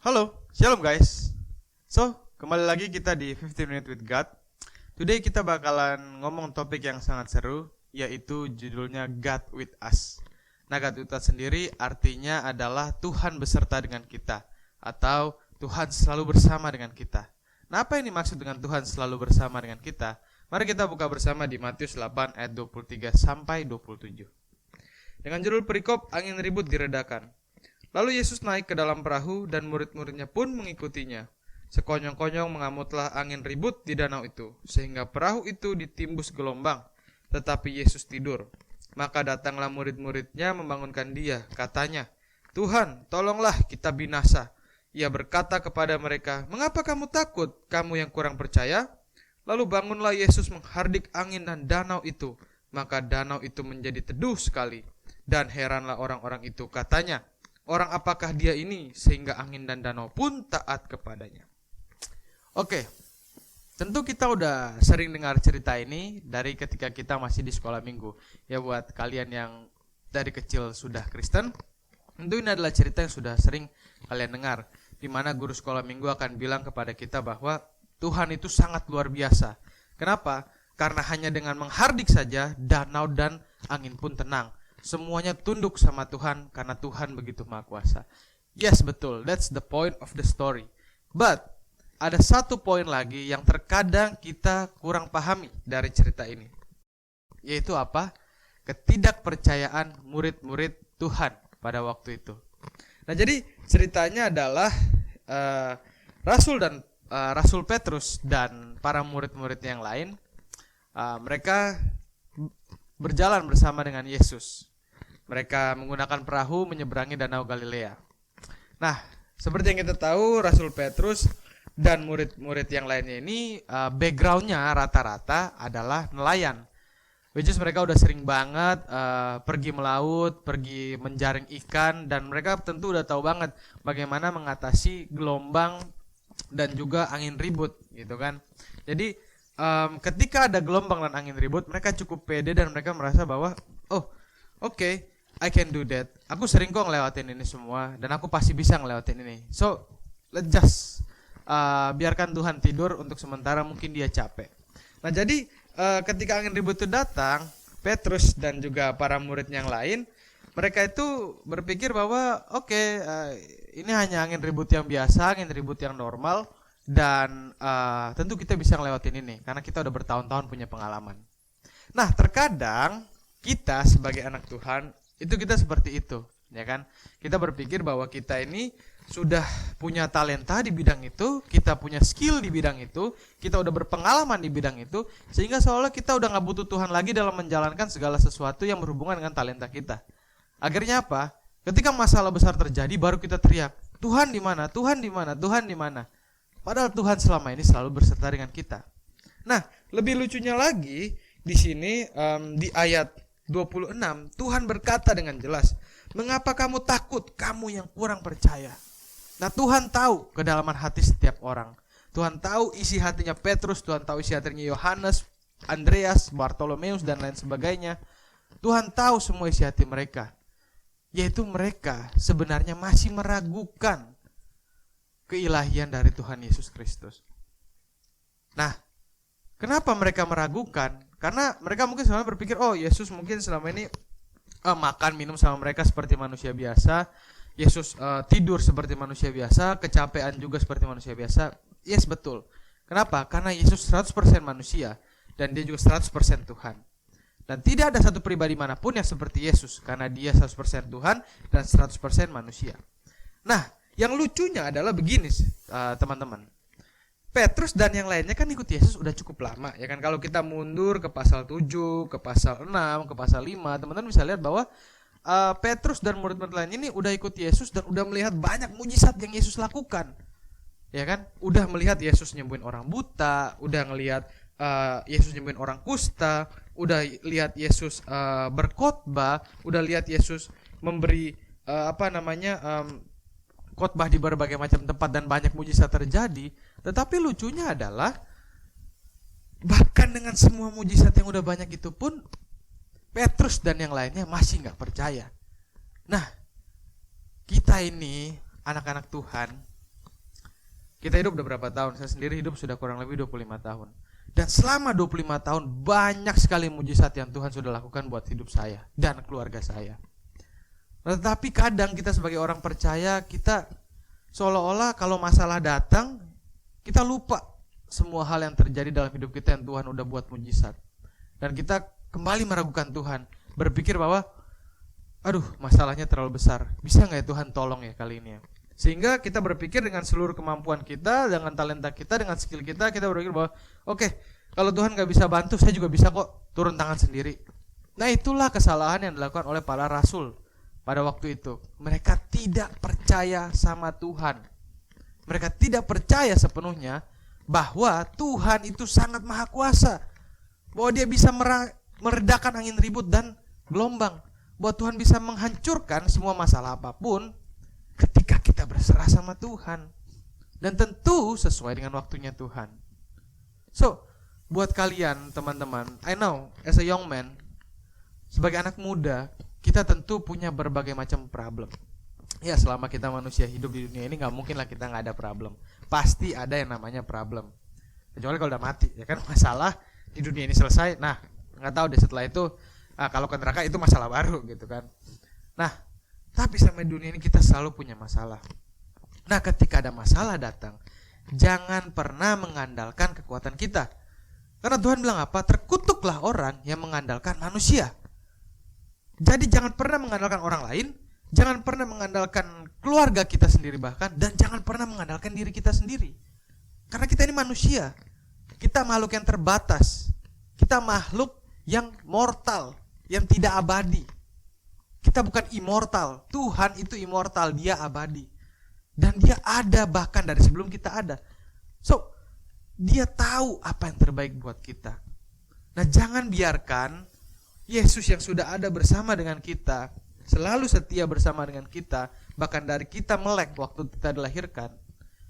Halo, shalom guys. Kembali lagi kita di 15 Minute with God. Today kita bakalan ngomong topik yang sangat seru, yaitu judulnya God with Us. Nah, God with Us sendiri artinya adalah Tuhan beserta dengan kita, atau Tuhan selalu bersama dengan kita. Nah, apa yang dimaksud dengan Tuhan selalu bersama dengan kita? Mari kita buka bersama di Matius 8 ayat 23 sampai 27. Dengan judul perikop, angin ribut diredakan. Lalu Yesus naik ke dalam perahu dan murid-muridnya pun mengikutinya. Sekonyong-konyong mengamutlah angin ribut di danau itu, sehingga perahu itu ditimbus gelombang. Tetapi Yesus tidur. Maka datanglah murid-muridnya membangunkan dia. Katanya, "Tuhan, tolonglah kita binasa." Ia berkata kepada mereka, "Mengapa kamu takut, kamu yang kurang percaya?" Lalu bangunlah Yesus menghardik angin dan danau itu. Maka danau itu menjadi teduh sekali. Dan heranlah orang-orang itu, katanya, "Orang apakah dia ini sehingga angin dan danau pun taat kepadanya?" Oke, tentu kita udah sering dengar cerita ini dari ketika kita masih di sekolah minggu. Ya, buat kalian yang dari kecil sudah Kristen, tentu ini adalah cerita yang sudah sering kalian dengar, di mana guru sekolah minggu akan bilang kepada kita bahwa Tuhan itu sangat luar biasa. Kenapa? Karena hanya dengan menghardik saja danau dan angin pun tenang. Semuanya tunduk sama Tuhan karena Tuhan begitu maha kuasa. Yes, betul. That's the point of the story. But ada satu poin lagi yang terkadang kita kurang pahami dari cerita ini. Yaitu apa? Ketidakpercayaan murid-murid Tuhan pada waktu itu. Nah, jadi ceritanya adalah Rasul Petrus dan para murid-murid yang lain, mereka berjalan bersama dengan Yesus. Mereka menggunakan perahu menyeberangi Danau Galilea. Nah, seperti yang kita tahu, Rasul Petrus dan murid-murid yang lainnya ini backgroundnya rata-rata adalah nelayan. Which is mereka udah sering banget pergi melaut, pergi menjaring ikan, dan mereka tentu udah tahu banget bagaimana mengatasi gelombang dan juga angin ribut, gitu kan. Jadi ketika ada gelombang dan angin ribut, mereka cukup pede dan mereka merasa bahwa, oh, oke, I can do that. Aku sering kok ngelewatin ini semua dan aku pasti bisa ngelewatin ini. So, let's just biarkan Tuhan tidur untuk sementara, mungkin dia capek. Nah, jadi ketika angin ribut itu datang, Petrus dan juga para murid yang lain, mereka itu berpikir bahwa oke, ini hanya angin ribut yang biasa, angin ribut yang normal, dan tentu kita bisa ngelewatin ini karena kita udah bertahun-tahun punya pengalaman. Nah, terkadang kita sebagai anak Tuhan itu kita seperti itu, ya kan? Kita berpikir bahwa kita ini sudah punya talenta di bidang itu, kita punya skill di bidang itu, kita udah berpengalaman di bidang itu, sehingga seolah kita udah gak butuh Tuhan lagi dalam menjalankan segala sesuatu yang berhubungan dengan talenta kita. Akhirnya apa? Ketika masalah besar terjadi, baru kita teriak, "Tuhan di mana? Tuhan di mana? Tuhan di mana?" Padahal Tuhan selama ini selalu berserta dengan kita. Nah, lebih lucunya lagi di sini di ayat 26, Tuhan berkata dengan jelas, "Mengapa kamu takut, kamu yang kurang percaya?" Nah, Tuhan tahu kedalaman hati setiap orang. Tuhan tahu isi hatinya Petrus, Tuhan tahu isi hatinya Yohanes, Andreas, Bartolomeus, dan lain sebagainya. Tuhan tahu semua isi hati mereka. Yaitu mereka sebenarnya masih meragukan keilahian dari Tuhan Yesus Kristus. Nah, kenapa mereka meragukan? Karena mereka mungkin selama berpikir, oh, Yesus mungkin selama ini makan minum sama mereka seperti manusia biasa. Yesus tidur seperti manusia biasa, kecapean juga seperti manusia biasa. Yes, betul. Kenapa? Karena Yesus 100% manusia dan dia juga 100% Tuhan. Dan tidak ada satu pribadi manapun yang seperti Yesus karena dia 100% Tuhan dan 100% manusia. Nah, yang lucunya adalah begini, teman-teman. Petrus dan yang lainnya kan ikut Yesus udah cukup lama, ya kan? Kalau kita mundur ke pasal 7, ke pasal 6, ke pasal 5, teman-teman bisa lihat bahwa Petrus dan murid-murid lain ini udah ikut Yesus dan udah melihat banyak mujizat yang Yesus lakukan. Ya kan? Udah melihat Yesus nyembuhin orang buta, udah ngelihat Yesus nyembuhin orang kusta, udah lihat Yesus berkhotbah, udah lihat Yesus memberi khotbah di berbagai macam tempat dan banyak mujizat terjadi. Tetapi lucunya adalah bahkan dengan semua mujizat yang udah banyak itu pun Petrus dan yang lainnya masih gak percaya. Nah, kita ini anak-anak Tuhan Kita hidup udah berapa tahun? Saya sendiri hidup sudah kurang lebih 25 tahun. Dan selama 25 tahun banyak sekali mujizat yang Tuhan sudah lakukan buat hidup saya dan keluarga saya. Tetapi kadang kita sebagai orang percaya, kita seolah-olah kalau masalah datang, kita lupa semua hal yang terjadi dalam hidup kita yang Tuhan udah buat mujizat. Dan kita kembali meragukan Tuhan, berpikir bahwa aduh, masalahnya terlalu besar, bisa gak ya Tuhan tolong ya kali ini ya. Sehingga kita berpikir dengan seluruh kemampuan kita, dengan talenta kita, dengan skill kita berpikir bahwa oke, kalau Tuhan gak bisa bantu, saya juga bisa kok turun tangan sendiri. Nah, itulah kesalahan yang dilakukan oleh para rasul pada waktu itu. Mereka tidak percaya sama Tuhan. Mereka tidak percaya sepenuhnya bahwa Tuhan itu sangat maha kuasa, bahwa dia bisa meredakan angin ribut dan gelombang, bahwa Tuhan bisa menghancurkan semua masalah apapun ketika kita berserah sama Tuhan. Dan tentu sesuai dengan waktunya Tuhan. So, buat kalian teman-teman, I know as a young man, sebagai anak muda, kita tentu punya berbagai macam problem. Ya, selama kita manusia hidup di dunia ini gak mungkin lah kita gak ada problem. Pasti ada yang namanya problem. Kecuali kalau udah mati, ya kan, masalah di dunia ini selesai. Nah, gak tahu deh setelah itu, kalau ke neraka itu masalah baru gitu kan. Nah, tapi selama dunia ini kita selalu punya masalah. Nah, ketika ada masalah datang, jangan pernah mengandalkan kekuatan kita. Karena Tuhan bilang apa? Terkutuklah orang yang mengandalkan manusia. Jadi jangan pernah mengandalkan orang lain, jangan pernah mengandalkan keluarga kita sendiri bahkan, dan jangan pernah mengandalkan diri kita sendiri. Karena kita ini manusia. Kita makhluk yang terbatas. Kita makhluk yang mortal, yang tidak abadi. Kita bukan immortal. Tuhan itu immortal, dia abadi. Dan dia ada bahkan dari sebelum kita ada. So, dia tahu apa yang terbaik buat kita. Nah, jangan biarkan Yesus yang sudah ada bersama dengan kita, selalu setia bersama dengan kita, bahkan dari kita melek waktu kita dilahirkan,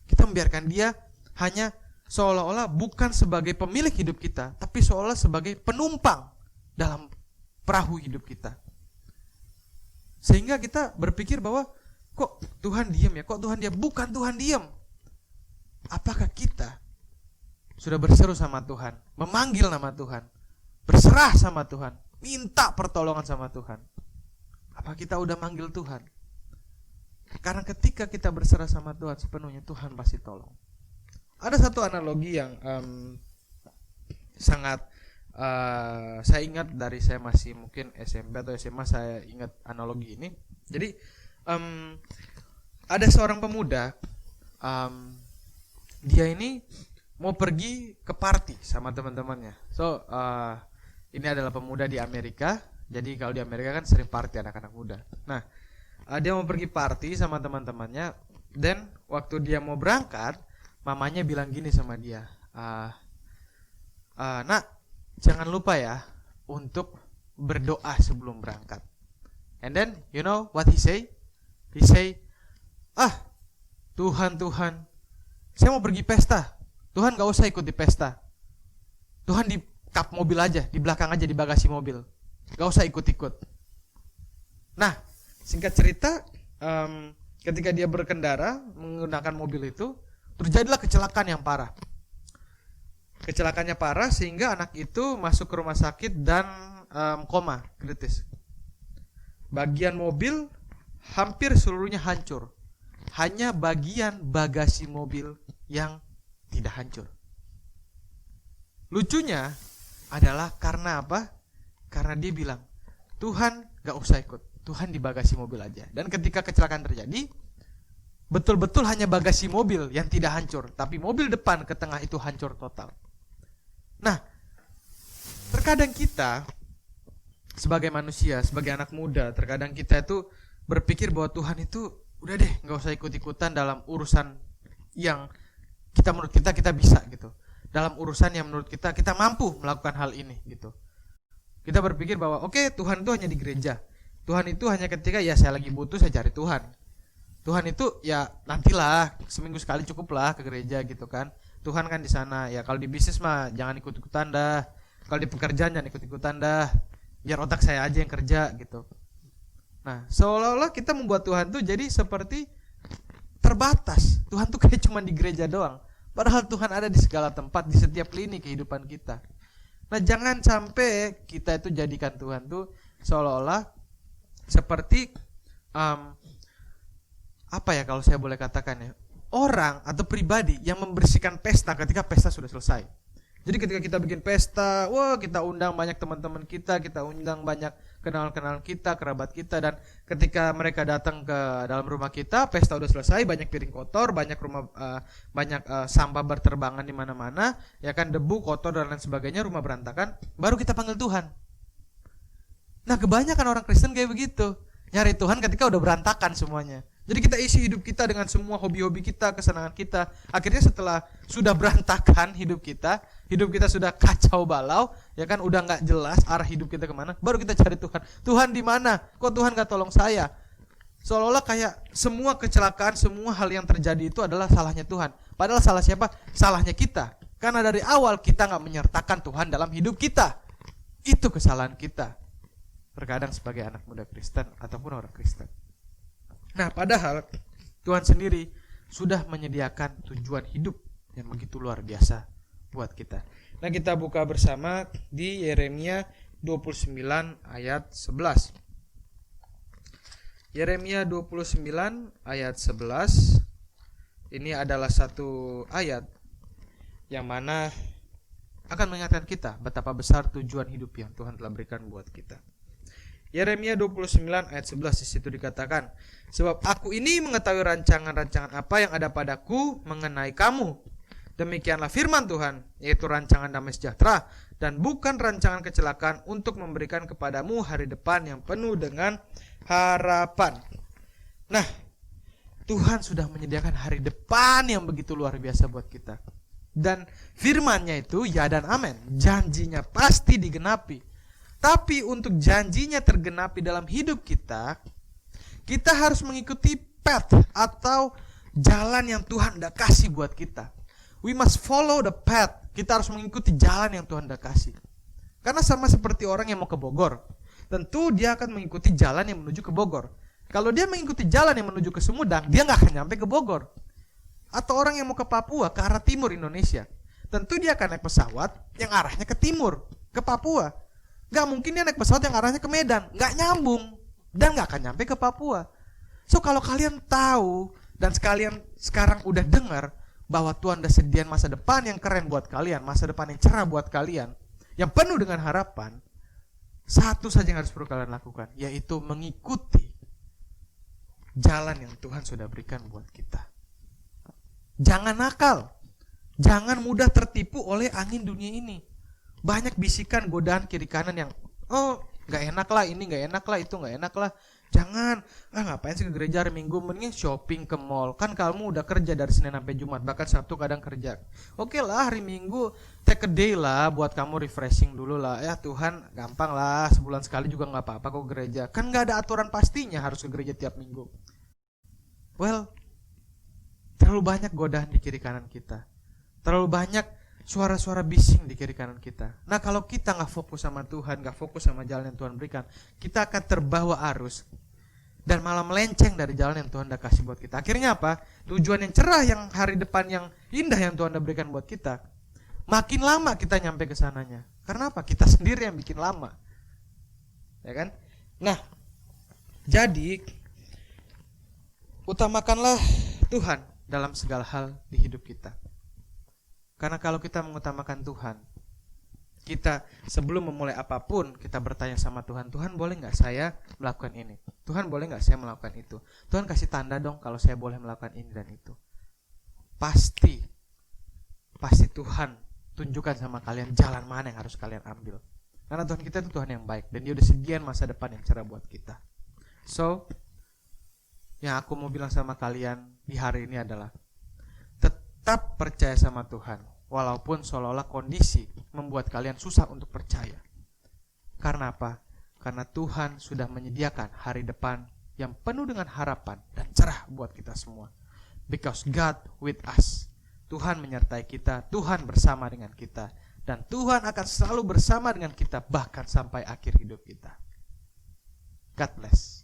kita membiarkan dia hanya seolah-olah bukan sebagai pemilik hidup kita, tapi seolah sebagai penumpang dalam perahu hidup kita. Sehingga kita berpikir bahwa kok Tuhan diam ya, kok Tuhan diam? Bukan Tuhan diam. Apakah kita sudah berseru sama Tuhan, memanggil nama Tuhan, berserah sama Tuhan, minta pertolongan sama Tuhan? Apa kita udah manggil Tuhan? Karena ketika kita berserah sama Tuhan sepenuhnya, Tuhan pasti tolong. Ada satu analogi yang sangat saya ingat dari saya masih mungkin SMP atau SMA, saya ingat analogi ini. Jadi ada seorang pemuda, dia ini mau pergi ke party sama teman-temannya. So ini adalah pemuda di Amerika. Jadi kalau di Amerika kan sering party anak-anak muda. Nah, dia mau pergi party sama teman-temannya. Dan waktu dia mau berangkat, mamanya bilang gini sama dia, nak, jangan lupa ya untuk berdoa sebelum berangkat. And then you know what he say? He say, Tuhan, saya mau pergi pesta. Tuhan gak usah ikut di pesta. Tuhan di kap mobil aja, di belakang aja, di bagasi mobil. Gak usah ikut-ikut. Nah, singkat cerita, ketika dia berkendara menggunakan mobil itu, terjadilah kecelakaan yang parah. Kecelakaannya parah sehingga anak itu masuk ke rumah sakit dan koma kritis. Bagian mobil hampir seluruhnya hancur. Hanya bagian bagasi mobil yang tidak hancur. Lucunya adalah karena apa? Karena dia bilang, Tuhan gak usah ikut, Tuhan di bagasi mobil aja. Dan ketika kecelakaan terjadi, betul-betul hanya bagasi mobil yang tidak hancur, tapi mobil depan ke tengah itu hancur total. Nah, terkadang kita sebagai manusia, sebagai anak muda, terkadang kita itu berpikir bahwa Tuhan itu udah deh, gak usah ikut-ikutan dalam urusan yang menurut kita bisa gitu. Dalam urusan yang menurut kita mampu melakukan hal ini gitu. Kita berpikir bahwa oke, Tuhan itu hanya di gereja. Tuhan itu hanya ketika ya saya lagi butuh saya cari Tuhan. Tuhan itu ya nantilah, seminggu sekali cukuplah ke gereja gitu kan. Tuhan kan di sana. Ya kalau di bisnis mah jangan ikut-ikutan dah. Kalau di pekerjaan jangan ikut-ikutan dah. Biar otak saya aja yang kerja gitu. Nah, seolah-olah kita membuat Tuhan tuh jadi seperti terbatas. Tuhan tuh kayak cuma di gereja doang. Padahal Tuhan ada di segala tempat, di setiap lini kehidupan kita. Nah, jangan sampai kita itu jadikan Tuhan tuh seolah-olah seperti apa ya kalau saya boleh katakan ya, orang atau pribadi yang membersihkan pesta ketika pesta sudah selesai. Jadi ketika kita bikin pesta, wah kita undang banyak teman-teman kita undang banyak kenalan-kenalan kita, kerabat kita, dan ketika mereka datang ke dalam rumah kita, pesta udah selesai, banyak piring kotor, banyak sampah berterbangan di mana-mana, ya kan, debu, kotor dan lain sebagainya, rumah berantakan, baru kita panggil Tuhan. Nah, kebanyakan orang Kristen kayak begitu, nyari Tuhan ketika udah berantakan semuanya. Jadi kita isi hidup kita dengan semua hobi-hobi kita, kesenangan kita. Akhirnya setelah sudah berantakan hidup kita sudah kacau balau, ya kan, udah nggak jelas arah hidup kita kemana, baru kita cari Tuhan. Tuhan di mana? Kok Tuhan nggak tolong saya? Seolah-olah kayak semua kecelakaan, semua hal yang terjadi itu adalah salahnya Tuhan. Padahal salah siapa? Salahnya kita. Karena dari awal kita nggak menyertakan Tuhan dalam hidup kita. Itu kesalahan kita. Terkadang sebagai anak muda Kristen ataupun orang Kristen. Nah, padahal Tuhan sendiri sudah menyediakan tujuan hidup yang begitu luar biasa buat kita. Nah, kita buka bersama di Yeremia 29 ayat 11. Yeremia 29 ayat 11. Ini adalah satu ayat yang mana akan mengingatkan kita betapa besar tujuan hidup yang Tuhan telah berikan buat kita. Yeremia 29 ayat 11 di situ dikatakan, sebab aku ini mengetahui rancangan-rancangan apa yang ada padaku mengenai kamu. Demikianlah firman Tuhan, yaitu rancangan damai sejahtera dan bukan rancangan kecelakaan, untuk memberikan kepadamu hari depan yang penuh dengan harapan. Nah, Tuhan sudah menyediakan hari depan yang begitu luar biasa buat kita. Dan firman-Nya itu ya dan amin. Janjinya pasti digenapi. Tapi untuk janjinya tergenapi dalam hidup kita, kita harus mengikuti path atau jalan yang Tuhan udah kasih buat kita. We must follow the path. Kita harus mengikuti jalan yang Tuhan udah kasih. Karena sama seperti orang yang mau ke Bogor, tentu dia akan mengikuti jalan yang menuju ke Bogor. Kalau dia mengikuti jalan yang menuju ke Sumedang, dia gak akan nyampe ke Bogor. Atau orang yang mau ke Papua, ke arah timur Indonesia, tentu dia akan naik pesawat yang arahnya ke timur, ke Papua. Gak mungkin dia naik pesawat yang arahnya ke Medan, gak nyambung, dan gak akan nyampe ke Papua. So kalau kalian tahu dan sekalian sekarang udah dengar bahwa Tuhan udah sediain masa depan yang keren buat kalian, masa depan yang cerah buat kalian, yang penuh dengan harapan, satu saja yang harus perlu kalian lakukan, yaitu mengikuti jalan yang Tuhan sudah berikan buat kita. Jangan nakal, jangan mudah tertipu oleh angin dunia ini. Banyak bisikan, godaan kiri kanan yang gak enak lah, ini gak enak lah, itu gak enak lah. Jangan, ngapain sih ke gereja hari Minggu, mending shopping ke mall. Kan kamu udah kerja dari Senin sampai Jumat, bahkan Sabtu kadang kerja. Oke lah, hari Minggu take a day lah buat kamu refreshing dulu lah. Ya Tuhan, gampang lah, sebulan sekali juga gak apa-apa kok gereja. Kan gak ada aturan pastinya harus ke gereja tiap minggu. Well, terlalu banyak godaan di kiri kanan kita. Terlalu banyak suara-suara bising di kiri kanan kita. Nah, kalau kita gak fokus sama Tuhan, gak fokus sama jalan yang Tuhan berikan, kita akan terbawa arus dan malah melenceng dari jalan yang Tuhan udah kasih buat kita. Akhirnya apa? Tujuan yang cerah, yang hari depan yang indah yang Tuhan udah berikan buat kita, makin lama kita nyampe ke sananya. Karena apa? Kita sendiri yang bikin lama. Ya kan? Nah, jadi utamakanlah Tuhan dalam segala hal di hidup kita. Karena kalau kita mengutamakan Tuhan, kita sebelum memulai apapun, kita bertanya sama Tuhan, Tuhan boleh gak saya melakukan ini? Tuhan boleh gak saya melakukan itu? Tuhan kasih tanda dong kalau saya boleh melakukan ini dan itu. Pasti Tuhan tunjukkan sama kalian jalan mana yang harus kalian ambil. Karena Tuhan kita itu Tuhan yang baik, dan Dia udah sediain masa depan yang cerah buat kita. So, yang aku mau bilang sama kalian di hari ini adalah, tetap percaya sama Tuhan, walaupun seolah-olah kondisi membuat kalian susah untuk percaya. Karena apa? Karena Tuhan sudah menyediakan hari depan yang penuh dengan harapan dan cerah buat kita semua. Because God with us. Tuhan menyertai kita, Tuhan bersama dengan kita, dan Tuhan akan selalu bersama dengan kita bahkan sampai akhir hidup kita. God bless.